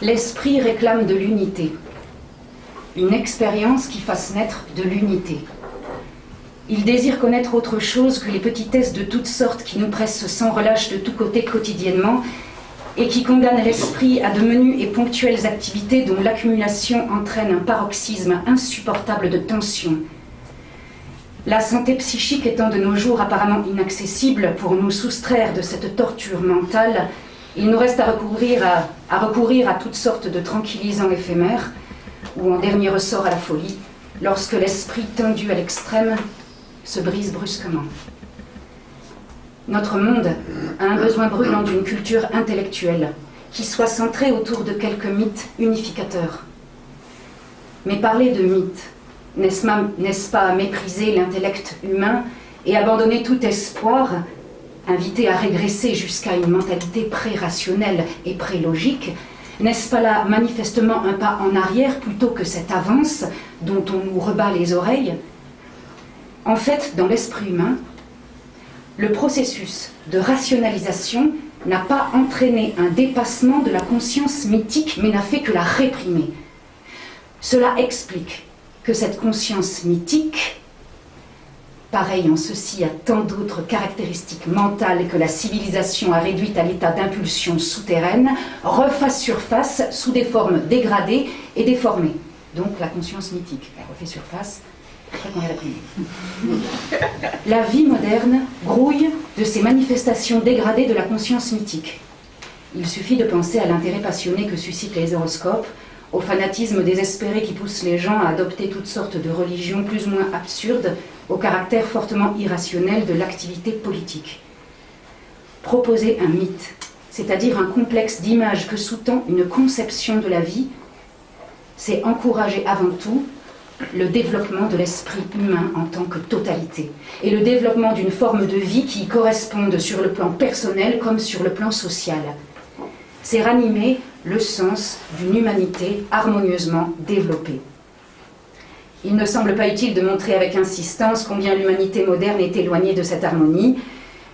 L'esprit réclame de l'unité, une expérience qui fasse naître de l'unité. Il désire connaître autre chose que les petitesses de toutes sortes qui nous pressent sans relâche de tous côtés quotidiennement et qui condamnent l'esprit à de menues et ponctuelles activités dont l'accumulation entraîne un paroxysme insupportable de tension. La santé psychique étant de nos jours apparemment inaccessible, pour nous soustraire de cette torture mentale, il nous reste à recourir à toutes sortes de tranquillisants éphémères, ou en dernier ressort à la folie, lorsque l'esprit tendu à l'extrême se brise brusquement. Notre monde a un besoin brûlant d'une culture intellectuelle qui soit centrée autour de quelques mythes unificateurs. Mais parler de mythes, n'est-ce pas mépriser l'intellect humain et abandonner tout espoir, inviter à régresser jusqu'à une mentalité pré-rationnelle et pré-logique? N'est-ce pas là manifestement un pas en arrière plutôt que cette avance dont on nous rebat les oreilles? En fait, dans l'esprit humain, le processus de rationalisation n'a pas entraîné un dépassement de la conscience mythique, mais n'a fait que la réprimer. Cela explique que cette conscience mythique, pareille en ceci à tant d'autres caractéristiques mentales que la civilisation a réduites à l'état d'impulsion souterraine, refasse surface sous des formes dégradées et déformées. Donc la conscience mythique, elle refait surface après qu'on l'ait réprimée. La vie moderne grouille de ces manifestations dégradées de la conscience mythique. Il suffit de penser à l'intérêt passionné que suscitent les horoscopes, au fanatisme désespéré qui pousse les gens à adopter toutes sortes de religions plus ou moins absurdes, au caractère fortement irrationnel de l'activité politique. Proposer un mythe, c'est-à-dire un complexe d'images que sous-tend une conception de la vie, c'est encourager avant tout le développement de l'esprit humain en tant que totalité, et le développement d'une forme de vie qui y corresponde sur le plan personnel comme sur le plan social. C'est ranimer le sens d'une humanité harmonieusement développée. Il ne semble pas utile de montrer avec insistance combien l'humanité moderne est éloignée de cette harmonie.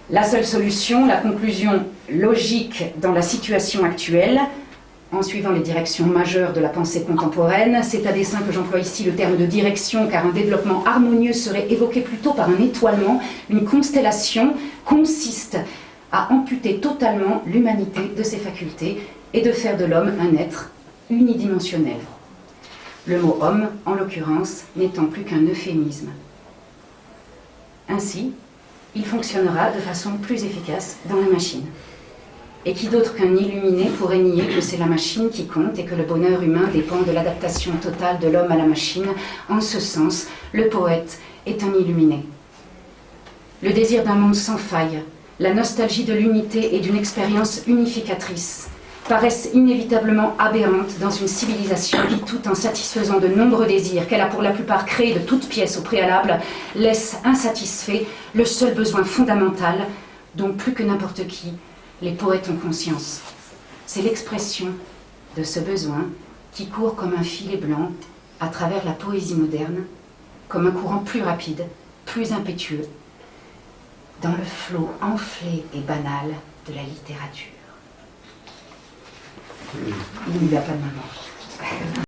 La seule solution, la conclusion logique dans la situation actuelle, en suivant les directions majeures de la pensée contemporaine, c'est à dessein que j'emploie ici le terme de direction, car un développement harmonieux serait évoqué plutôt par un étoilement, une constellation, consiste à amputer totalement l'humanité de ses facultés et de faire de l'homme un être unidimensionnel. Le mot « homme », en l'occurrence, n'étant plus qu'un euphémisme. Ainsi, il fonctionnera de façon plus efficace dans la machine. Et qui d'autre qu'un illuminé pourrait nier que c'est la machine qui compte et que le bonheur humain dépend de l'adaptation totale de l'homme à la machine? En ce sens, le poète est un illuminé. Le désir d'un monde sans faille, la nostalgie de l'unité et d'une expérience unificatrice paraissent inévitablement aberrantes dans une civilisation qui, tout en satisfaisant de nombreux désirs qu'elle a pour la plupart créés de toutes pièces au préalable, laisse insatisfait le seul besoin fondamental dont plus que n'importe qui, les poètes ont conscience. C'est l'expression de ce besoin qui court comme un filet blanc à travers la poésie moderne, comme un courant plus rapide, plus impétueux, dans le flot enflé et banal de la littérature. Il n'y a pas de maman.